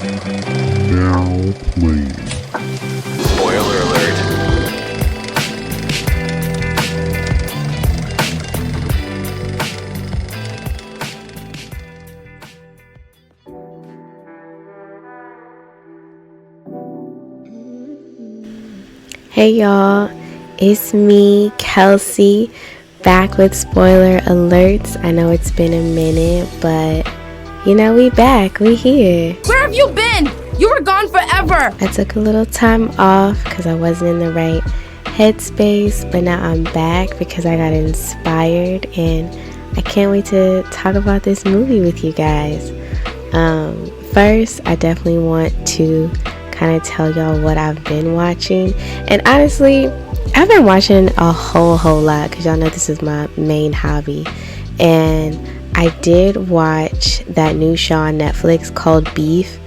Now playing. Spoiler alert. Hey y'all, it's me, Kelsey, back with spoiler alerts. I know it's been a minute, but we back, we here. Where have you been? You were gone forever. I took a little time off because I wasn't in the right headspace, but now I'm back because I got inspired and I can't wait to talk about this movie with you guys. First, I definitely want to kind of tell y'all what I've been watching, and honestly I've been watching a whole lot because y'all know this is my main hobby. And I did watch that new show on Netflix called Beef,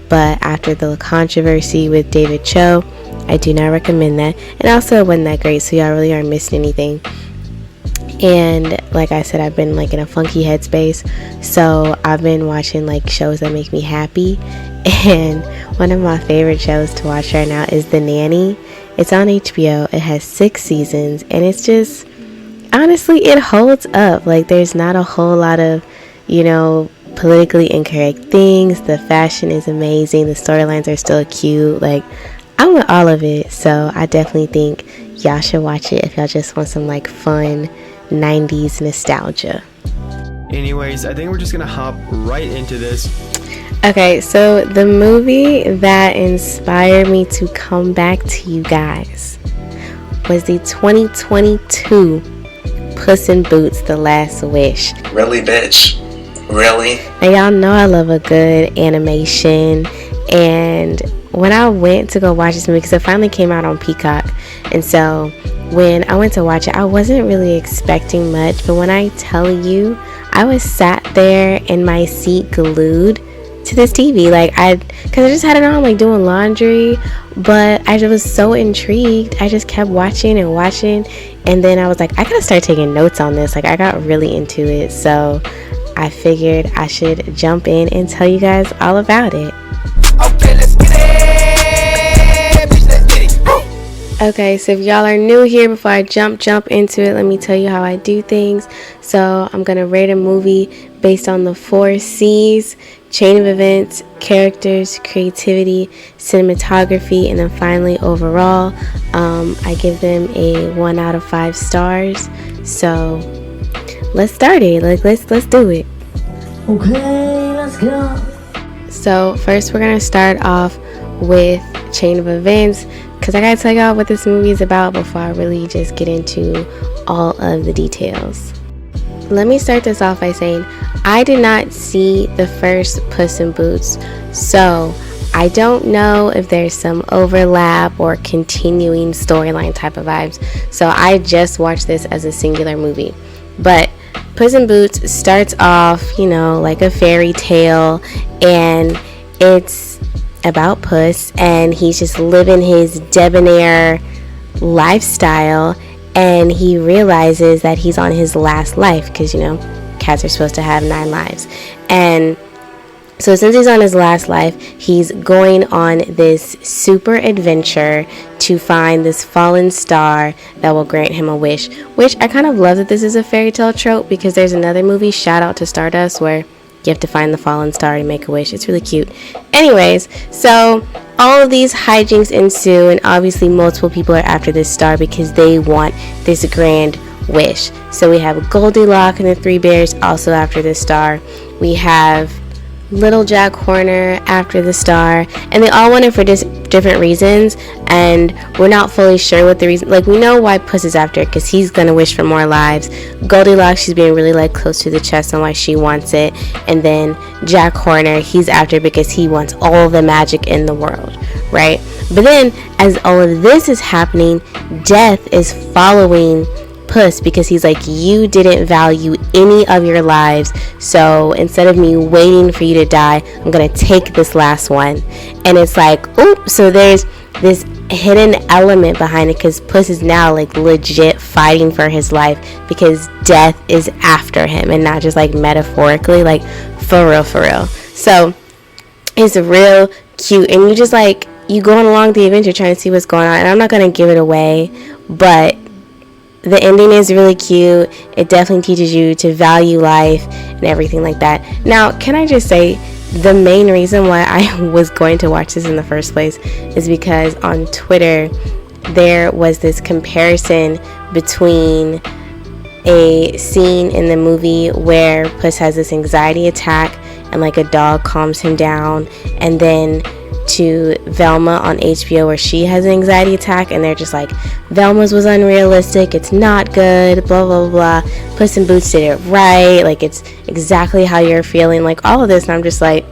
but after the controversy with David Cho, I do not recommend that, and also it wasn't that great, so y'all really aren't missing anything. And like I said, I've been in a funky headspace, so I've been watching shows that make me happy. And one of my favorite shows to watch right now is The Nanny. It's on HBO. It has 6 seasons, and it's just, honestly, it holds up. There's not a whole lot of, politically incorrect things. The fashion is amazing. The storylines are still cute. I'm with all of it. So I definitely think y'all should watch it if y'all just want some fun 90s nostalgia. Anyways, I think we're just gonna hop right into this. Okay, so the movie that inspired me to come back to you guys was the 2022 Puss in Boots: The Last Wish. Really, bitch? Really? Now y'all know I love a good animation, and when I went to go watch this movie, because it finally came out on Peacock, and so when I went to watch it, I wasn't really expecting much, but when I tell you, I was sat there in my seat glued to this TV, because I just had it on doing laundry, but I was so intrigued. I just kept watching and watching, and then I was I gotta start taking notes on this. I got really into it, so I figured I should jump in and tell you guys all about it. Okay, let's get it. Bitch, let's get it. Woo. Okay, so if y'all are new here, before I jump into it, let me tell you how I do things. So I'm gonna rate a movie based on the 4 C's: chain of events, characters, creativity, cinematography, and then finally overall. I give them a 1 out of 5 stars. So let's start it. Let's do it. Okay, let's go. So first we're gonna start off with chain of events, because I gotta tell y'all what this movie is about before I really just get into all of the details. Let me start this off by saying I did not see the first Puss in Boots, so I don't know if there's some overlap or continuing storyline type of vibes. So I just watched this as a singular movie. But Puss in Boots starts off, like a fairy tale, and it's about Puss, and he's just living his debonair lifestyle, and he realizes that he's on his last life, because cats are supposed to have 9 lives. And so since he's on his last life, he's going on this super adventure to find this fallen star that will grant him a wish, which I kind of love that this is a fairy tale trope, because there's another movie, shout out to Stardust, where you have to find the fallen star to make a wish. It's really cute. Anyways, so all of these hijinks ensue, and obviously multiple people are after this star because they want this grand wish. So we have Goldilocks and the 3 bears also after this star. We have Little Jack Horner after the star, and they all want it for different reasons, and we're not fully sure what the reason. We know why Puss is after it, because he's gonna wish for more lives. Goldilocks, she's being really close to the chest on why she wants it, and then Jack Horner, he's after it because he wants all the magic in the world, right? But then as all of this is happening, Death is following Puss, because he's you didn't value any of your lives, so instead of me waiting for you to die, I'm gonna take this last one. And it's oops, so there's this hidden element behind it, because Puss is now legit fighting for his life, because Death is after him, and not just metaphorically, for real. So is real cute, and you just like, you going along the adventure trying to see what's going on. And I'm not gonna give it away, but the ending is really cute. It definitely teaches you to value life and everything like that. Now, can I just say, the main reason why I was going to watch this in the first place is because on Twitter there was this comparison between a scene in the movie where Puss has this anxiety attack and like a dog calms him down, and then to Velma on HBO where she has an anxiety attack, and they're just like, Velma's was unrealistic, it's not good, blah blah blah, Puss in Boots did it right, like it's exactly how you're feeling, like all of this. And I'm just like,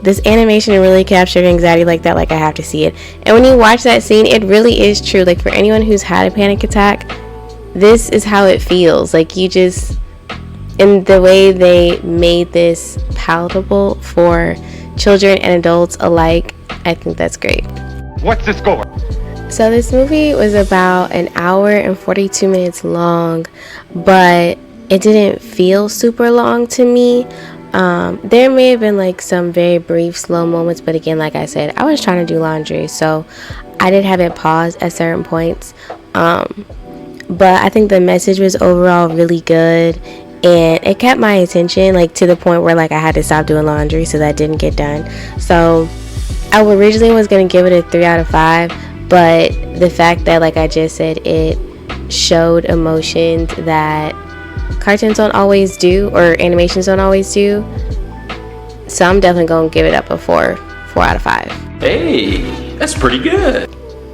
this animation really captured anxiety like that, like I have to see it. And when you watch that scene, it really is true. Like for anyone who's had a panic attack, this is how it feels. Like you just, in the way they made this palatable for children and adults alike, I think that's great. What's the score? So this movie was about an hour and 42 minutes long, but it didn't feel super long to me. There may have been like some very brief slow moments, but again, like I said, I was trying to do laundry, so I did have it paused at certain points. But I think the message was overall really good, and it kept my attention, like to the point where like I had to stop doing laundry, so that didn't get done. So I originally was going to give it a 3 out of 5, but the fact that, like I just said, it showed emotions that cartoons don't always do, or animations don't always do, so I'm definitely going to give it up a 4 out of 5. Hey, that's pretty good.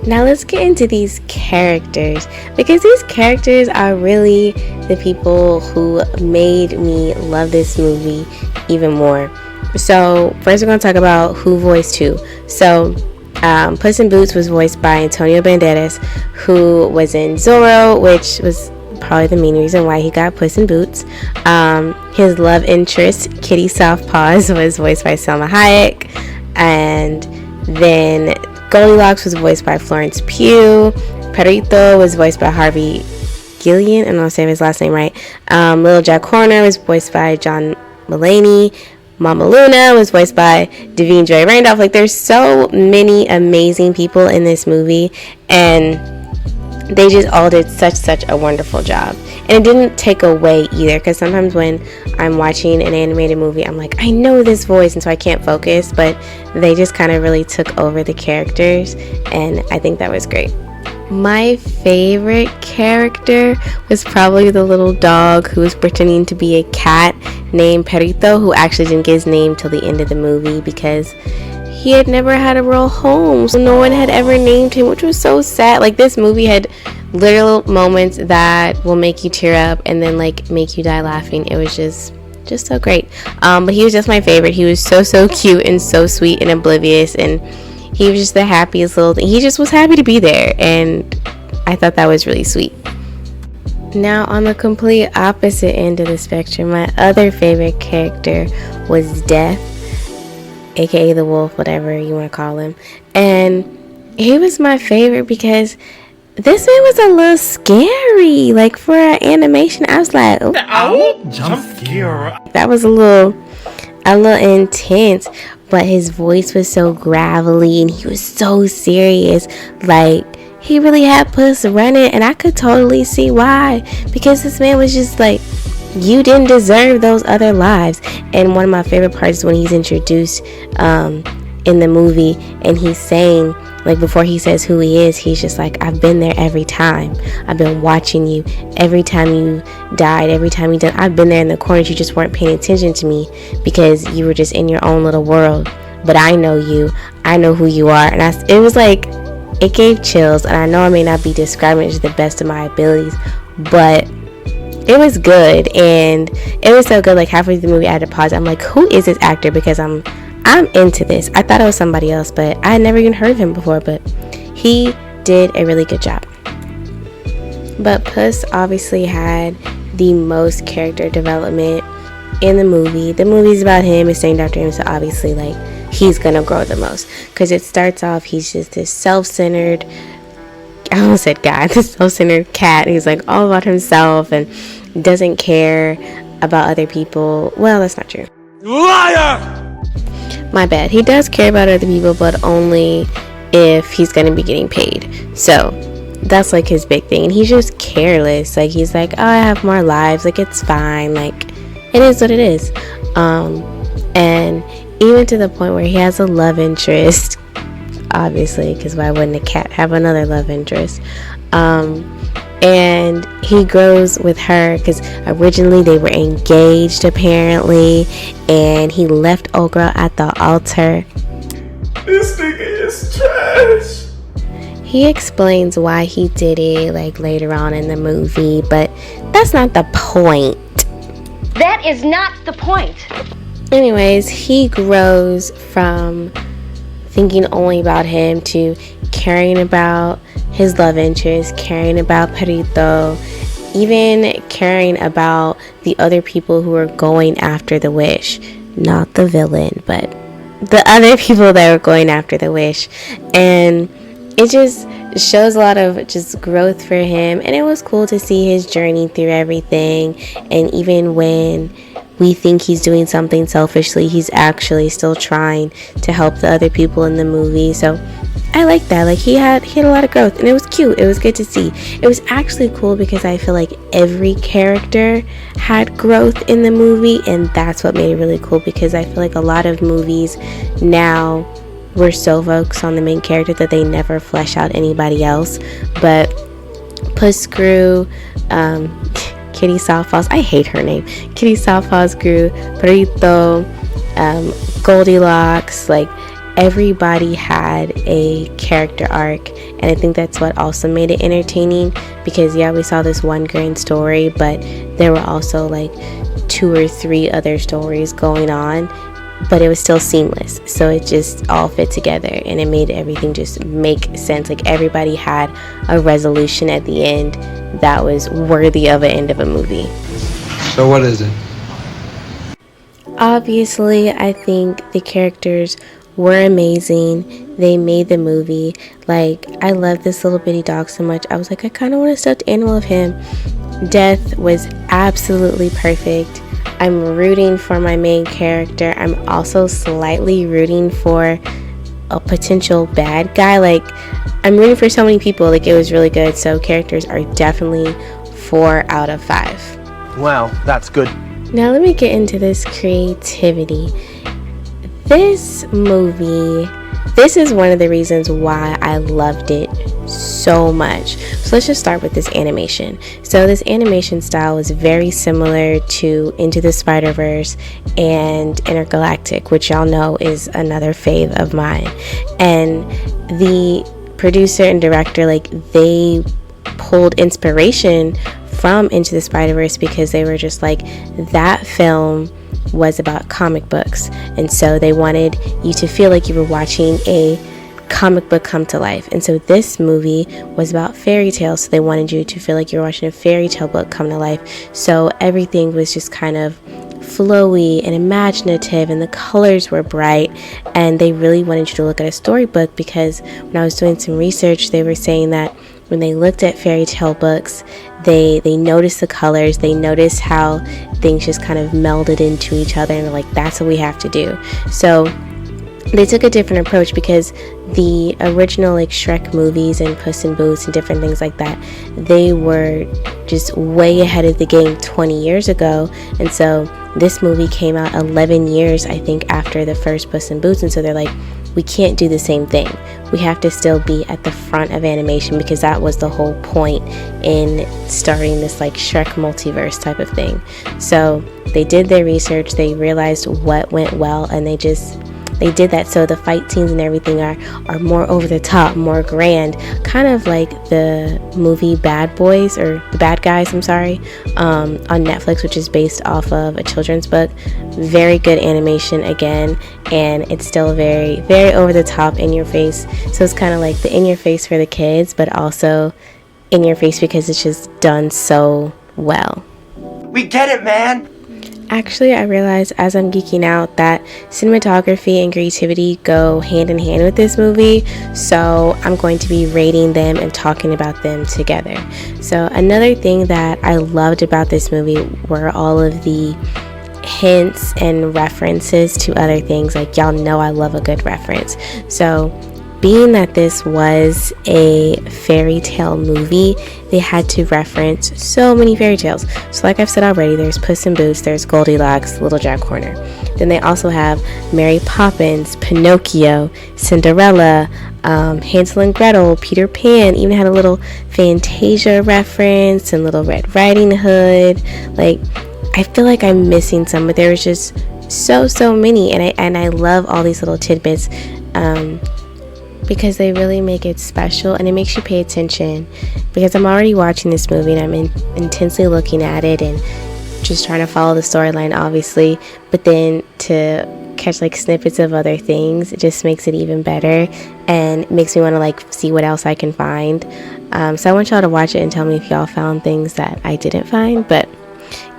Now let's get into these characters, because these characters are really the people who made me love this movie even more. So first we're going to talk about who voiced who. So Puss in Boots was voiced by Antonio Banderas, who was in Zorro, which was probably the main reason why he got Puss in Boots. His love interest, Kitty Softpaws, was voiced by Selma Hayek. And then Goldilocks was voiced by Florence Pugh. Perrito was voiced by Harvey Gillian, I don't know if I'm saying his last name right. Little Jack Horner was voiced by John Mulaney. Mama Luna was voiced by Davine Joy Randolph. Like, there's so many amazing people in this movie, and they just all did such a wonderful job. And it didn't take away either, because sometimes when I'm watching an animated movie, I'm like, I know this voice, and so I can't focus, but they just kind of really took over the characters, and I think that was great. My favorite character was probably the little dog who was pretending to be a cat named Perrito, who actually didn't get his name till the end of the movie because he had never had a real home, so no one had ever named him, which was so sad. Like, this movie had literal moments that will make you tear up and then like make you die laughing. It was just so great. But he was just my favorite. He was so cute and so sweet and oblivious, and he was just the happiest little thing. He just was happy to be there, and I thought that was really sweet. Now, on the complete opposite end of the spectrum, my other favorite character was Death, aka the wolf, whatever you want to call him. And he was my favorite because this man was a little scary. Like, for an animation, I was like, oh, Jump scare. that was a little intense. But his voice was so gravelly, and he was so serious. Like, he really had Puss running, and I could totally see why. Because this man was just like, you didn't deserve those other lives. And one of my favorite parts is when he's introduced in the movie, and he's saying, like, before he says who he is, he's just like, I've been there every time. I've been watching you. Every time you died, every time you died, I've been there in the corners. You just weren't paying attention to me because you were just in your own little world. But I know you. I know who you are. And it was like, it gave chills. And I know I may not be describing it to the best of my abilities, but it was good. And it was so good. Like, halfway through the movie, I had to pause. I'm like, who is this actor? Because I'm into this. I thought it was somebody else, but I had never even heard of him before, but he did a really good job. But Puss obviously had the most character development in the movie. The movie's about him, it's named after him, so obviously, like, he's gonna grow the most, because it starts off, he's just this self-centered, I almost said guy, this self-centered cat. He's like all about himself and doesn't care about other people. Well, that's not true. Liar! my bad. He does care about other people, but only if he's going to be getting paid. So that's like his big thing. And he's just careless. Like, he's like, oh, I have more lives. Like, it's fine. Like, it is what it is. And even to the point where he has a love interest, obviously, because why wouldn't a cat have another love interest? And he grows with her because originally they were engaged, apparently, and he left old girl at the altar. This nigga is trash. He explains why he did it, like, later on in the movie, but that's not the point. That is not the point. Anyways, he grows from thinking only about him to caring about his love interest, caring about Perrito, even caring about the other people who are going after the wish. Not the villain, but the other people that were going after the wish. And it just shows a lot of just growth for him, and it was cool to see his journey through everything. And even when we think he's doing something selfishly, he's actually still trying to help the other people in the movie. So I like that. Like, he had a lot of growth, and it was cute. It was good to see. It was actually cool because I feel like every character had growth in the movie, and that's what made it really cool, because I feel like a lot of movies now were so focused on the main character that they never flesh out anybody else. But Puss grew, Kitty Softpaws, I hate her name, Kitty Softpaws grew, Perrito, Goldilocks, like, everybody had a character arc, and I think that's what also made it entertaining, because yeah, we saw this one grand story, but there were also like 2 or 3 other stories going on, but it was still seamless, so it just all fit together, and it made everything just make sense. Like, everybody had a resolution at the end that was worthy of an end of a movie. So what is it? Obviously, I think the characters were amazing. They made the movie. Like, I love this little bitty dog so much. I was like, I kind of want a stuffed animal of him. Death was absolutely perfect. I'm rooting for my main character. I'm also slightly rooting for a potential bad guy. Like, I'm rooting for so many people. Like, it was really good. So characters are definitely 4 out of 5. Wow, that's good. Now let me get into this creativity. This movie, this is one of the reasons why I loved it so much. So let's just start with this animation. So this animation style was very similar to Into the Spider-Verse and Intergalactic, which y'all know is another fave of mine. And the producer and director, like, they pulled inspiration from Into the Spider-Verse because they were just like, that film was about comic books, and so they wanted you to feel like you were watching a comic book come to life. And so this movie was about fairy tales, so they wanted you to feel like you were watching a fairy tale book come to life. So everything was just kind of flowy and imaginative, and the colors were bright, and they really wanted you to look at a storybook, because when I was doing some research, they were saying that when they looked at fairy tale books, they noticed the colors, they noticed how things just kind of melded into each other, and they're like, that's what we have to do. So they took a different approach, because the original, like, Shrek movies and Puss in Boots and different things like that, they were just way ahead of the game 20 years ago. And so this movie came out 11 years, I think, after the first Puss in Boots, and so they're like, we can't do the same thing. We have to still be at the front of animation, because that was the whole point in starting this, like, Shrek multiverse type of thing. So they did their research, they realized what went well, and they did that. So the fight scenes and everything are more over the top, more grand, kind of like the movie Bad Boys, or The Bad Guys, I'm sorry, on Netflix, which is based off of a children's book. Very good animation again, and it's still very, very over the top, in your face. So it's kind of like the in your face for the kids, but also in your face because it's just done so well. We get it, man. Actually, I realized as I'm geeking out that cinematography and creativity go hand in hand with this movie, so I'm going to be rating them and talking about them together. So another thing that I loved about this movie were all of the hints and references to other things. Like, y'all know I love a good reference. So being that this was a fairy tale movie, they had to reference so many fairy tales. So like I've said already, there's Puss in Boots, there's Goldilocks, Little Jack Horner. Then they also have Mary Poppins, Pinocchio, Cinderella, Hansel and Gretel, Peter Pan, even had a little Fantasia reference, and Little Red Riding Hood. Like, I feel like I'm missing some, but there was just so many, and I love all these little tidbits because they really make it special, and it makes you pay attention, because I'm already watching this movie and I'm intensely looking at it and just trying to follow the storyline, obviously, but then to catch like snippets of other things, it just makes it even better and makes me want to like see what else I can find. So I want y'all to watch it and tell me if y'all found things that I didn't find. But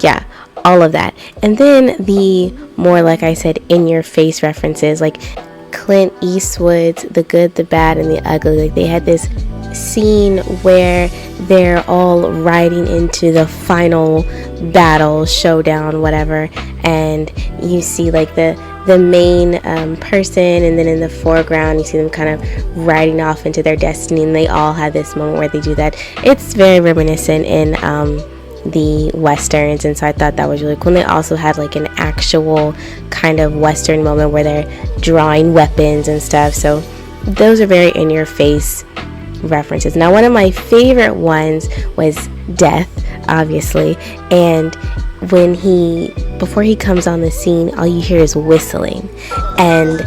yeah, all of that. And then the more, like I said, in your face references, like Clint Eastwood's The Good, the Bad, and the Ugly. Like, they had this scene where they're all riding into the final battle, showdown, whatever, and you see like the main person, and then in the foreground you see them kind of riding off into their destiny, and they all have this moment where they do that. It's very reminiscent in the westerns, and so I thought that was really cool. And they also had like an actual kind of western moment where they're drawing weapons and stuff, so those are very in your face references. Now, one of my favorite ones was Death, obviously, and before he comes on the scene, all you hear is whistling. And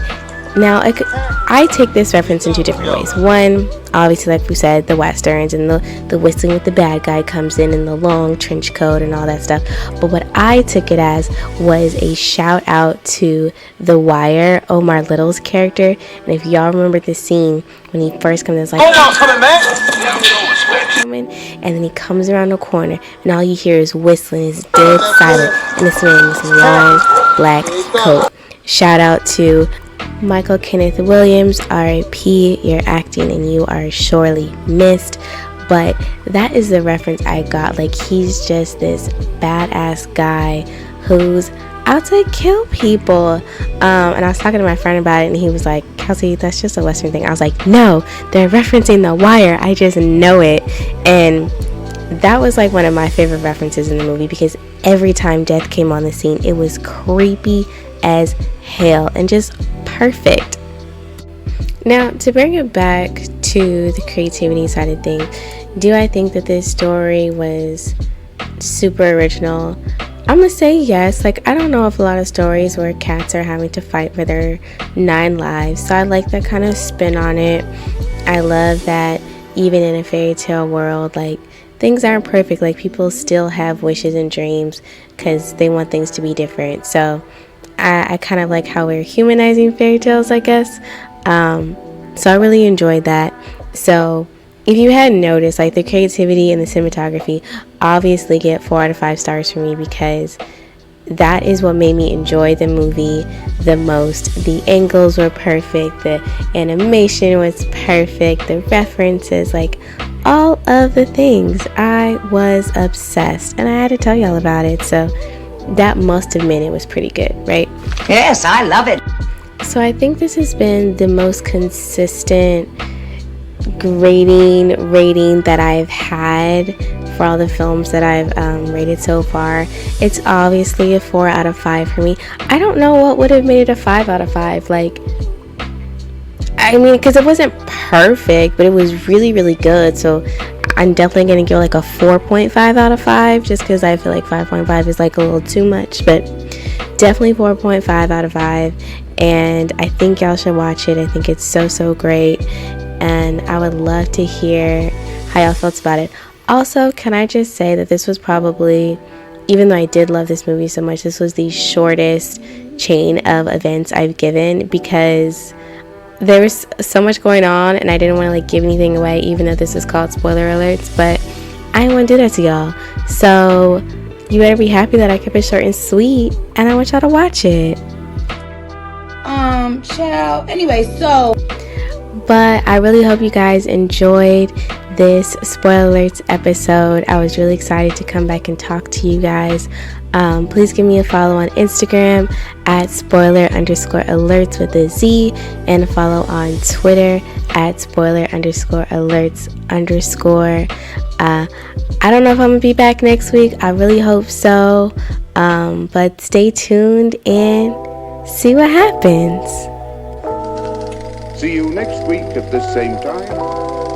now I take this reference in two different ways. One, obviously, like we said, the westerns, and the whistling with the bad guy comes in the long trench coat and all that stuff. But what I took it as was a shout out to The Wire, Omar Little's character. And if y'all remember the scene when he first comes in, it's like, hold on, coming, man. And then he comes around the corner, and all you hear is whistling. Is dead silent, and this man in this long black coat. Shout out to Michael Kenneth Williams, R.I.P. You're acting and you are surely missed. But that is the reference I got. Like, he's just this badass guy who's out to kill people. And I was talking to my friend about it, and he was like, Kelsey, that's just a Western thing. I was like, no, they're referencing The Wire. I just know it. And that was like one of my favorite references in the movie, because every time Death came on the scene, it was creepy as hell and just perfect. Now, to bring it back to the creativity side of things, do I think that this story was super original? I'm gonna say yes. Like, I don't know of a lot of stories where cats are having to fight for their 9 lives, so I like that kind of spin on it. I love that even in a fairy tale world, like, things aren't perfect. Like, people still have wishes and dreams because they want things to be different. So I kind of like how we're humanizing fairy tales, I guess. So I really enjoyed that. So if you hadn't noticed, like, the creativity and the cinematography obviously get 4 out of 5 stars for me, because that is what made me enjoy the movie the most. The angles were perfect, the animation was perfect, the references, like, all of the things. I was obsessed, and I had to tell y'all about it. So that must have meant it was pretty good, right? Yes, I love it. So I think this has been the most consistent rating that I've had for all the films that I've rated so far. It's obviously a 4 out of 5 for me. I don't know what would have made it a 5 out of 5. Like, I mean, because it wasn't perfect, but it was really, really good. So I'm definitely going to give like a 4.5 out of 5, just because I feel like 5.5 is like a little too much, but definitely 4.5 out of 5. And I think y'all should watch it. I think it's so great, and I would love to hear how y'all felt about it. Also, can I just say that this was probably, even though I did love this movie so much, this was the shortest chain of events I've given, because there was so much going on and I didn't want to like give anything away, even though this is called spoiler alerts, but I didn't want to do that to y'all. So you better be happy that I kept it short and sweet, and I want y'all to watch it. Child. Anyway, so. But I really hope you guys enjoyed this spoiler alerts episode. I was really excited to come back and talk to you guys. Please give me a follow on Instagram at spoiler_alerts with a Z, and a follow on Twitter at spoiler_alerts_. I don't know if I'm gonna be back next week. I really hope so. But stay tuned and see what happens. See you next week at this same time.